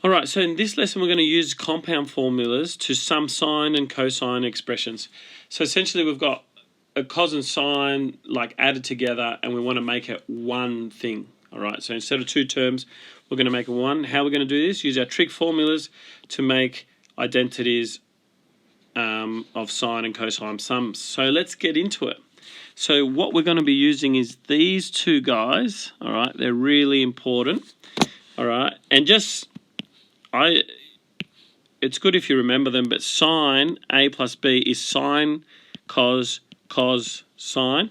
All right, so in this lesson, we're going to use compound formulas to sum sine and cosine expressions. So essentially, we've got a cos and sine like added together, and we want to make it one thing. All right, so instead of two terms, we're going to make it one. How we're going to do this? Use our trig formulas to make identities of sine and cosine sums. So let's get into it. So what we're going to be using is these two guys. All right, they're really important. All right, and it's good if you remember them, but sine A plus B is sine, cos, sine.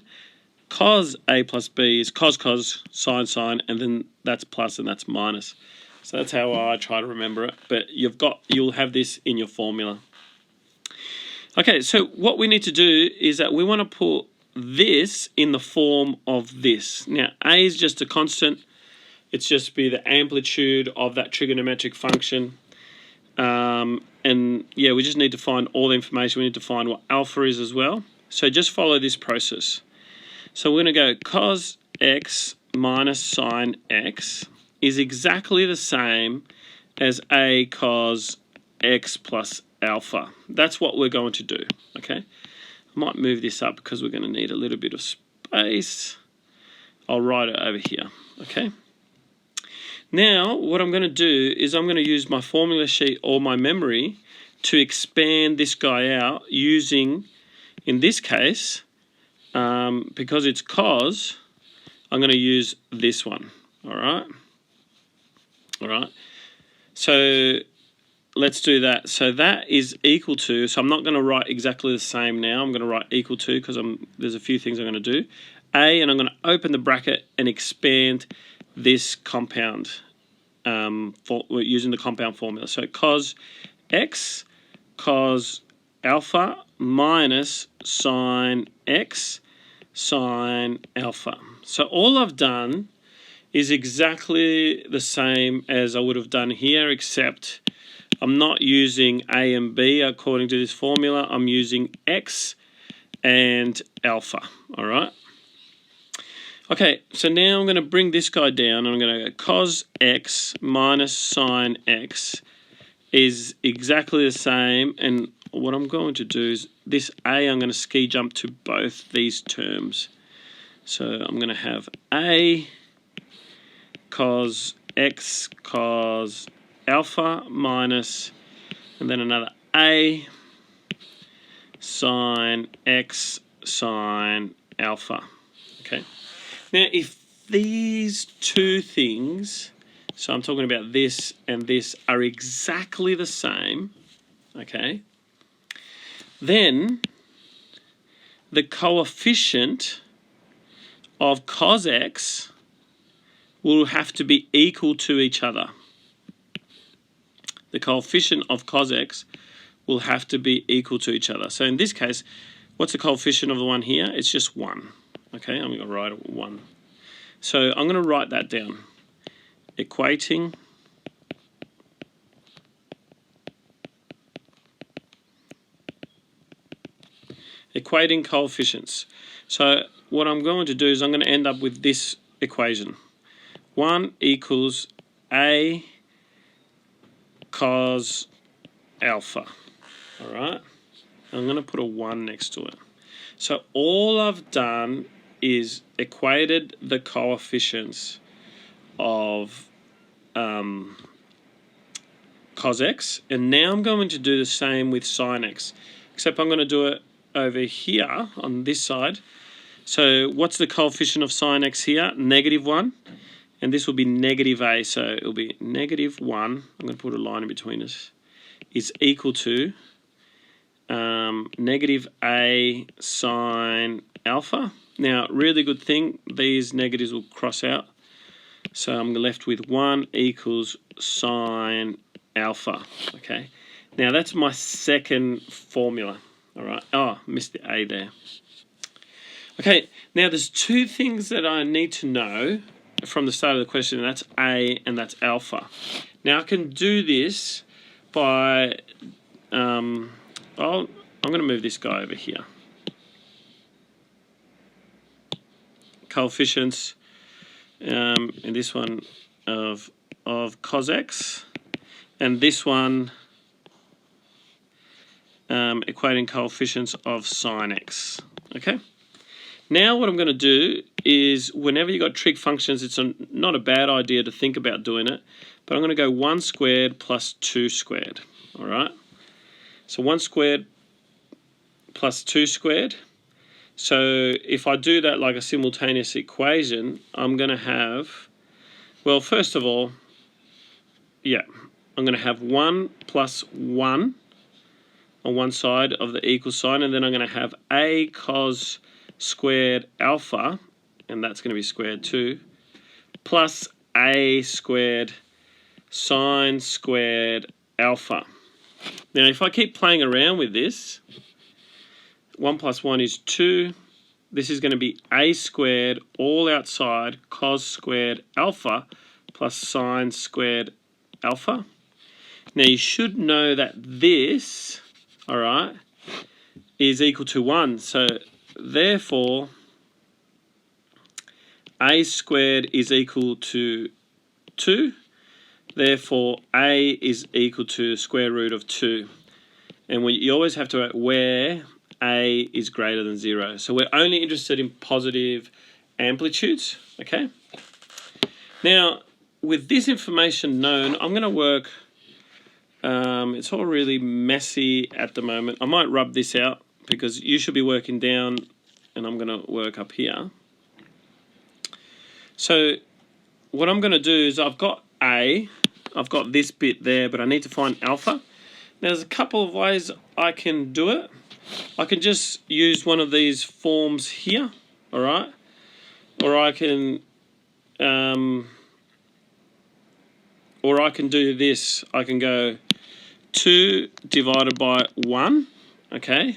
Cos A plus B is cos, sine, and then that's plus and that's minus. So that's how I try to remember it, but you'll have this in your formula. Okay, so what we need to do is that we want to put this in the form of this. Now, A is just a constant. It's just be the amplitude of that trigonometric function. And yeah, we just need to find all the information. We need to find what alpha is as well. So just follow this process. So we're going to go cos x minus sine x is exactly the same as a cos x plus alpha. That's what we're going to do, okay? I might move this up because we're going to need a little bit of space. I'll write it over here, okay? Now, what I'm going to do is I'm going to use my formula sheet or my memory to expand this guy out using, in this case, because it's cos, I'm going to use this one, all right? All right, so let's do that. So that is equal to, so I'm not going to write exactly the same now. I'm going to write equal to because there's a few things I'm going to do. A, and I'm going to open the bracket and expand this compound using the compound formula. So cos x, cos alpha minus sine x, sine alpha. So all I've done is exactly the same as I would have done here, except I'm not using A and B according to this formula. I'm using x and alpha, all right? Okay, so now I'm going to bring this guy down, and I'm going to go cos x minus sine x is exactly the same, and what I'm going to do is this A, I'm going to ski jump to both these terms. So I'm going to have A cos x cos alpha minus, and then another A sine x sine alpha, okay? Now, if these two things, so I'm talking about this and this, are exactly the same, okay, then the coefficient of cos x will have to be equal to each other. The coefficient of cos x will have to be equal to each other. So in this case, what's the coefficient of the one here? It's just 1. Okay, I'm going to write it 1. So I'm going to write that down. Equating coefficients. So what I'm going to do is I'm going to end up with this equation. 1 equals A cos alpha. All right? I'm going to put a 1 next to it. So all I've done is equated the coefficients of cos x, and now I'm going to do the same with sine x, except I'm going to do it over here on this side. So what's the coefficient of sine x here? -1, and this will be negative a, so it'll be -1, I'm going to put a line in between us, is equal to negative a sine alpha. Now, really good thing, these negatives will cross out. So I'm left with 1 equals sine alpha, okay? Now, that's my second formula, all right? Oh, missed the A there. Okay, now there's two things that I need to know from the start of the question, and that's A and that's alpha. Now, I can do this by, I'm going to move this guy over here. Coefficients in this one of cos x, and this one equating coefficients of sine x. Okay. Now what I'm going to do is, whenever you've got trig functions, it's not a bad idea to think about doing it, but I'm going to go 1 squared plus 2 squared. All right. So 1 squared plus 2 squared. So if I do that like a simultaneous equation, I'm going to have, well, first of all, yeah, I'm going to have 1 plus 1 on one side of the equal sign, and then I'm going to have a cos squared alpha, and that's going to be squared too, plus a squared sine squared alpha. Now if I keep playing around with this, 1 plus 1 is 2. This is going to be a squared all outside cos squared alpha plus sine squared alpha. Now you should know that this, all right, is equal to 1. So therefore a squared is equal to 2. Therefore a is equal to square root of 2. And you always have to where a is greater than 0. So we're only interested in positive amplitudes. Okay. Now with this information known, I'm going to work, it's all really messy at the moment. I might rub this out because you should be working down and I'm going to work up here. So what I'm going to do is I've got this bit there, but I need to find alpha. Now there's a couple of ways I can do it. I can just use one of these forms here, all right? Or I can do this. I can go 2 divided by 1, okay?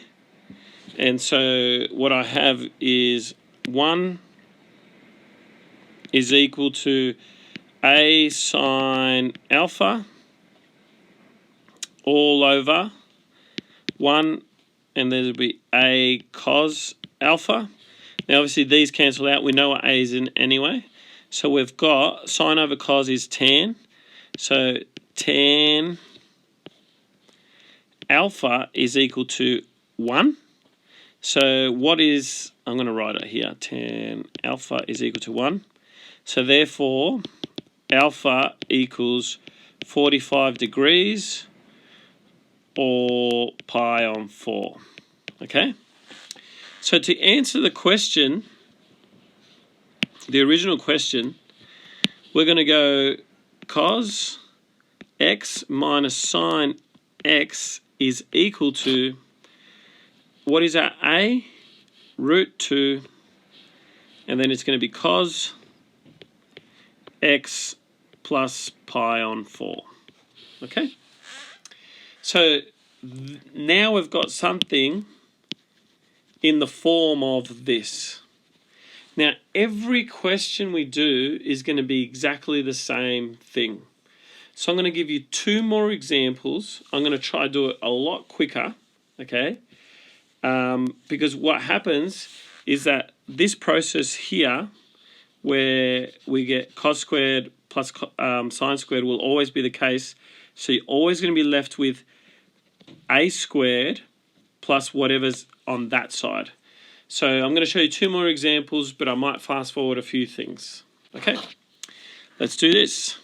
And so what I have is 1 is equal to a sine alpha all over 1, and there'll be a cos alpha. Now obviously these cancel out. We know what a is in anyway. So we've got sine over cos is tan. So tan alpha is equal to 1. So what is, I'm going to write it here, tan alpha is equal to 1. So therefore alpha equals 45 degrees or pi on 4. Okay? So to answer the question, the original question, we're going to go cos x minus sine x is equal to, what is our a? Root 2, and then it's going to be cos x plus pi on 4. Okay? So now we've got something in the form of this. Now every question we do is going to be exactly the same thing. So I'm going to give you 2 more examples. I'm going to try to do it a lot quicker, okay? Because what happens is that this process here, where we get cos squared plus sine squared, will always be the case. So you're always going to be left with a squared plus whatever's on that side. So I'm going to show you 2 more examples, but I might fast forward a few things. Okay, let's do this.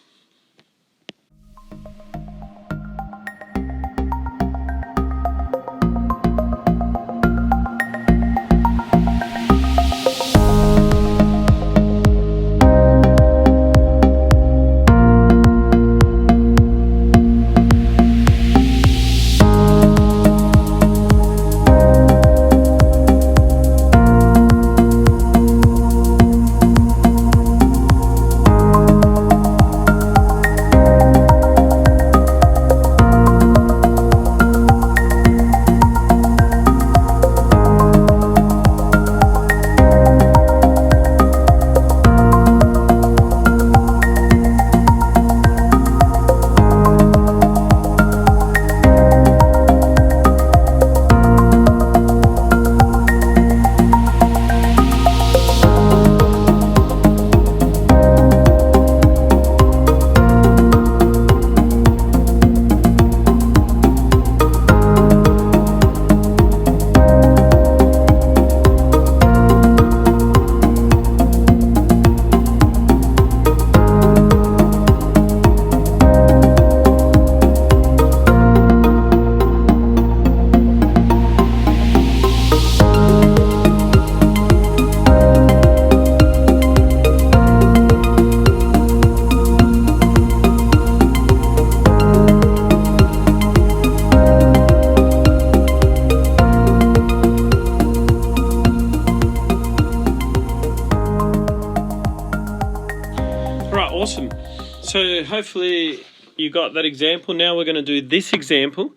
hopefully you got that example. Now we're going to do this example.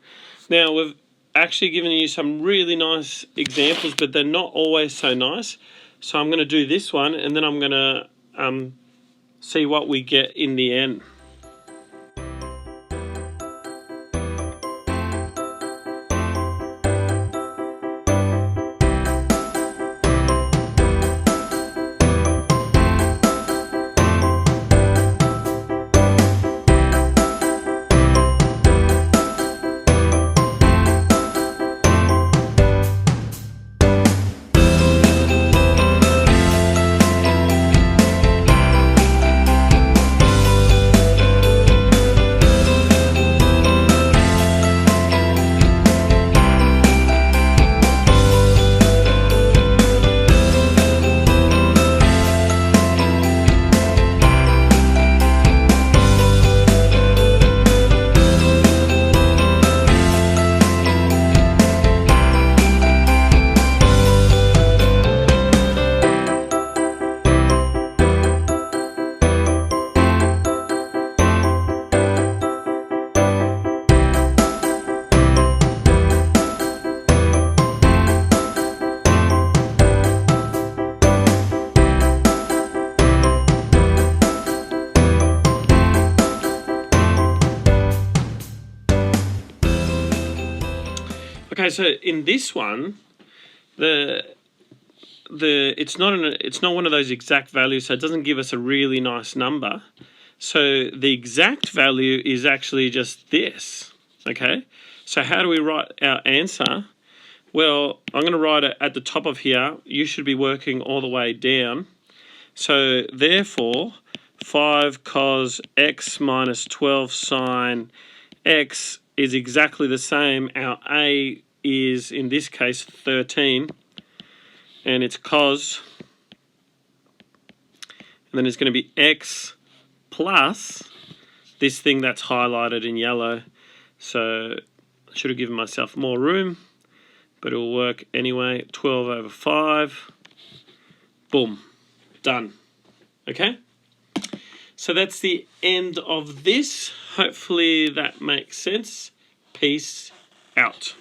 Now we've actually given you some really nice examples, but they're not always so nice. So I'm going to do this one, and then I'm going to see what we get in the end. Okay, so in this one, it's not one of those exact values, so it doesn't give us a really nice number. So the exact value is actually just this. Okay, so how do we write our answer? Well, I'm going to write it at the top of here. You should be working all the way down. So therefore, 5 cos x minus 12 sine x is exactly the same. Our a is, in this case, 13, and it's cos, and then it's going to be x plus this thing that's highlighted in yellow. So I should have given myself more room, but it'll work anyway. 12 over 5. Boom. Done. Okay? So that's the end of this. Hopefully that makes sense. Peace out.